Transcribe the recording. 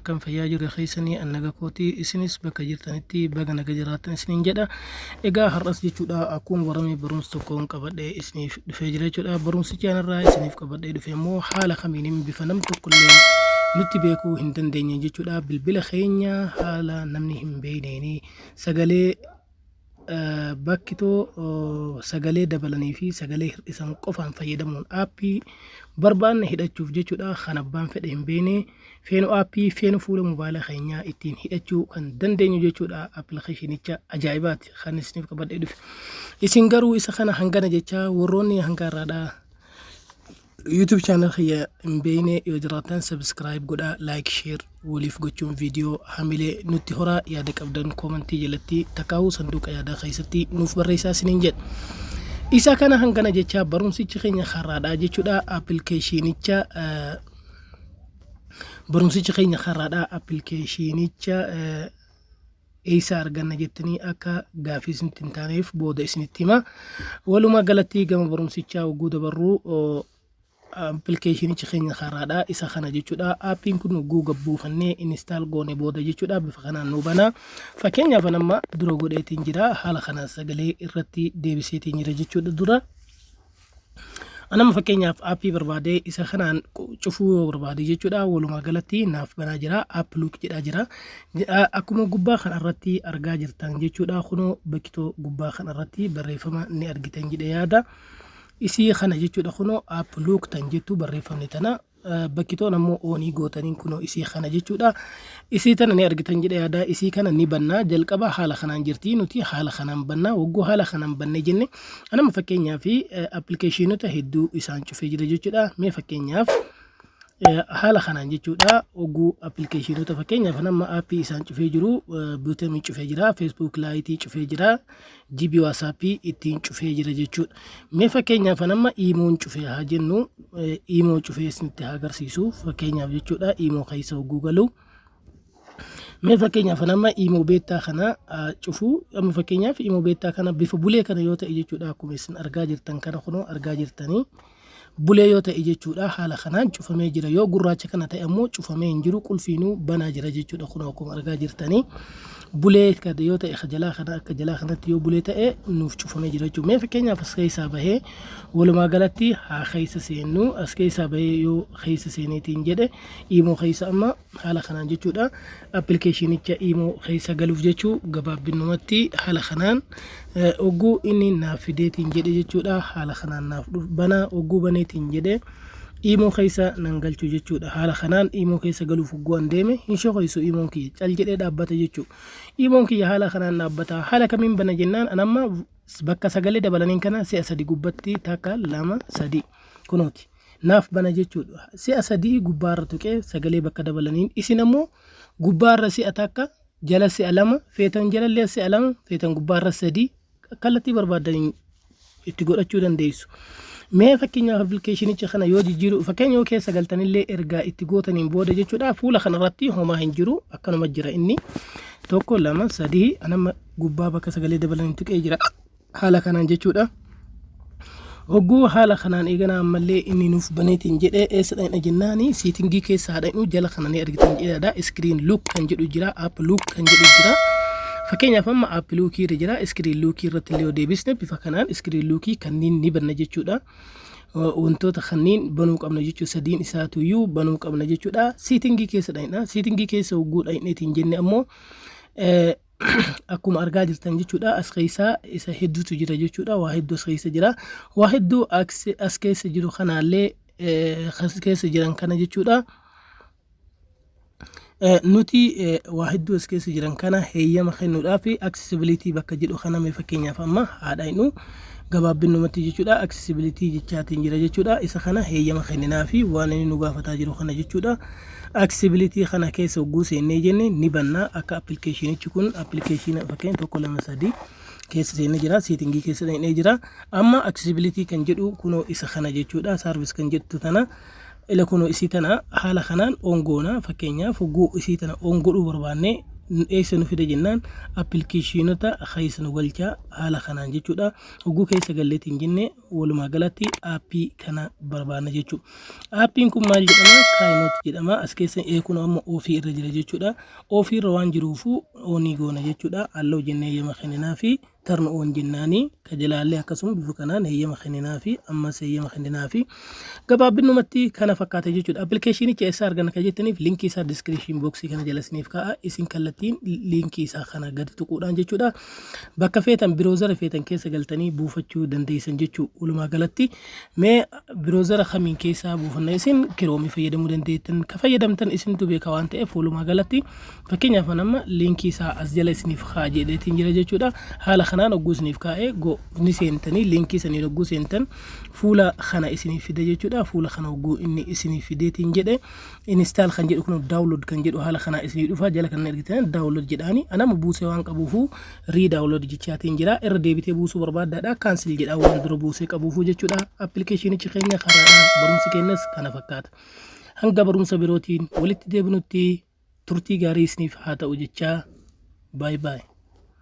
كان فياجر خيسني أنك كوتي إسنس بك جرتنتي بغنا جراتن إسنين جدا إيجا هرس جودا أكون ورمي برونس تكون كبد إسني فيجري جودا برونس كان الرئيس إسني كبد دفيمو حال خمينين بفنم تكلم nuti beeku hin dandeenye jechuudha bilbila keenya haala namni hin beekneeni sagalee bakkitoo sagalee dabalanii fi sagalee hir'isan qofaan fayyadamuun aappii barbaanne hidhachuuf jechuudha kan abbaan fedhe hin beekne feenu aappii feenu fuula mobaayila keenyaa ittiin hidhachuu kan dandeenyu jechuudha appilikeeshinicha ajaa'ibaati kan isiniif qabadhee dhufe isin garuu isa kana hangana jecha warroonni hangaarraadha YouTube channel خيا مبينة يجراتن سبسكرايب قدا لايك شير وليف قتشون فيديو حملة نتهرا يادك أبدان كومنتي جلتي تكاو صندوق يادا خيستي نوف بريسا سنينجت إسا كان هنغانا جيتشا برونسي چخيني خرادا جيچودا أبليكيشينيچا برونسي چخيني خرادا أبليكيشينيچا إيسا أرغانا جتني أكا غافي سنتنتانيف بودا اسنتيما ولما غلطي غام برونسي چا وقودا برو application خيني خرادا إسا خنا جيچودا آبين كنو جوجل بوفني إنستال غوني بودا جيچودا بفخنا نوبانا فكين يافنما دروغو دي تنجرا حالا خنا سغلي إرتي ديبسي تنجرا جيچودا درا أنا مفكين ياف آبي بربادي إسا خنا چفو بربادي جيچودا ولما غلطي ناف بنا جرا آبلوك جدا جرا أكمو قبا خنا إرتي أرغا جرتان جيچودا خنو بكتو قبا خنا إرتي بريفما ني أرغتان جدا يادا isi khana jechuudha kuno app look tan jettu barreeffamni tana bakkitoon ammoo oonii gootaniin kuno isi khana jechuudha isi tana ni argitan jedha yaada isi kana ni banna jalqaba haala khanaan jirti nuti haala khanaan banna woggo haala khanaan banne jenne anama fakkeenyaaf applicationota hedduu isaan cufee jira jechuudha mee fakkeenyaaf haala khanaan jechuudha oguu applicationota fakkeenyaaf nama aappii isaan cufee jiru buutamii cufee jira Facebook Lite cufee jira GB WhatsApp ittiin cufee jira jechuudha mee fakkeenyaaf nama imoon cufee haa jennu imo cufee isinitti agarsiisu fakkeenyaaf jechuudha imo keessa oguu galu mee fakkeenyaaf nama imo beetaa kana cufu amma fakkeenyaaf imo beetaa kana bifa bulee kana yoo ta'e jechuudha akkuma isin argaa jirtan kana kuno argaa jirtanii bulee yoo ta'e jechuudha haala kanaan cufamee jira yoo gurraacha kana ta'e ammoo cufamee hin jiru qulfiinuu banaa jira jechuudha kun akkuma argaa jirtanii bulee kada yoo ta'e jalaa kana akka jalaa kanatti yoo bulee ta'e nuuf cufamee jira jechuudha mee fakkeenyaaf as keessaa bahee walumaa galatti haa keessa seennu as keessaa bahee yoo keessa seeneetiin jedhe imo keessa amma haala kanaan jechuudha appilikeeshinicha imo keessa galuuf jechuu gabaabinumatti haala kanaan oguu inni naaf fideetiin jedhe jechuudha haala kanaan naaf bana oguu baneetiin jedhe imo keessa nan galchu jechuudha haala kanaan imo keessa galuuf ogguan deeme hin shoqoysu imoon kiyya cal jedhee dhaabbata jechuudha imoon kiyya haala kanaan dhaabbata haala kamiin bana jennaan anamma bakka sagalee dabalaniin kana si'a sadi gubbatti takka lama sadi kunooti naaf bana jechuudha si'a sadi gubbaarra tuqee sagalee bakka dabalaniin isin ammoo gubbaarra si'a takka jala si'a lama feetan jalallee si'a lama feetan gubbaarra sadi kallattii barbaadaniin itti godhachuu dandeessu mee fakkeenyaaf appilikeeshinicha kana yoo jijjiiru fakkeenyaaf keessa galtanillee ergaa itti gootaniin booda jechuudha fuula kanarratti homaa hin jiru akkanuma jira inni tokko lama sadii anama gubbaa bakka sagalee dabalaniin tuqee jira haala kanaan jechuudha hogguu haala kanaan eegana ammallee inni nuuf baneetiin jedhee eessadha jennaani siitingii keessa haadhainu jala kananii argitan jedhaadha screen look kan jedhu jira app look kan jedhu jira fakkeenyaaf amma app look irra jira screen look irratti illee deebisne bifa kanaan screen look kanniin ni banna jechuudha wantoota kanniin banuu qabna jechuudha sadiin isaatu iyyuu banuu qabna jechuudha siitingii keessa dhaynaa siitingii keessa hogguu dhayneetiin jenne ammoo akkuma argaa jirtan jechuudha as keessa isa hedduutu jira jechuudha waa hedduu as keessa jira waa hedduu as keessa jiru kanaallee keessa jiran kana jechuudha nuti waa hedduu as keessa jiran kana heeyyama kennuudhaaf accessibility bakka jedhu kana mee fakkeenyaaf amma haadhainu gabaabinumatti jechuudha accessibility jechaatiin jira jechuudha isa kana heeyyama kenninaafi waan inni nu gaafataa jiru kana jechuudha accessibility kana keessa hogguu seennee jenne ni banna akka appilikeeshinichi kun appilikeeshina fakkeen tokko lama sadii keessa seennee jira siitingii keessa seennee jira amma accessibility kan jedhu kunoo isa kana jechuudha service kan jettu tana ila kuno isi tana haala kanaan ongoona fakkeenyaaf hogguu isi tana ongodhuu barbaanne eessa nu fide jennaan appilikeeshinoota keessa nu galchaa haala kanaan jechuudha. Oguu keessa galleetiin jenne walumaa galatti aappii kana barbaanna jechuudha. Aappiin kun maal jedhama? Kaayinoot jedhama. As keessa kun amma ofii irra jira jechuudha. Ofii irra waan jiruufu onii goona jechuudha. Alloo jennee yema kenninaa fi tarnu on jennaanii kajalaallee akkasuma bifa kanaan heeyyama kenninaa fi ammas heeyyama kenninaa fi gabaabinumatti kana fakkaata jechuudha. Appilikeeshinicha eessa arganna kan jettaniif linkii isaa description boxii kana jala isiniif kaa'a. Isin kallattiin linkii isaa kana gadi tuquudhaan jechuudha. Bakka feetan biroozara feetan keessa galtanii buufachuu dandeessan jechuudha. Walumaa galatti mee biroozara kamiin keessaa buufanna isin kiroomii fayyadamuu dandeettan ka fayyadamtan isintu beeka waan ta'eef walumaa galatti fakkeenyaaf amma linkii isaa as jala isiniif kaa jedheetiin jira jechuudha. Haala kanaan ogguu isiniif kaa'ee ni seentanii linkii sanii ogguu seentan fuula kana isiniif fida jechuudha. Fuula kana ogguu inni isiniif fideetiin jedhe install kan jedhu kun download kan jedhu haala kana isiniif dhufa jala kan argitan download jedhaani anama buusee waan qabuufu re-download jechaatiin jira irra deebitee buusuu barbaaddaadha cancel jedha waan dura buusee qabuufu jechuudha. Appilikeeshinichi keenya karaa barumsi kennas kana fakkaata. Hanga barumsa birootiin walitti deebinutti turtii gaarii isiniif haa ta'u jechaa bye bye.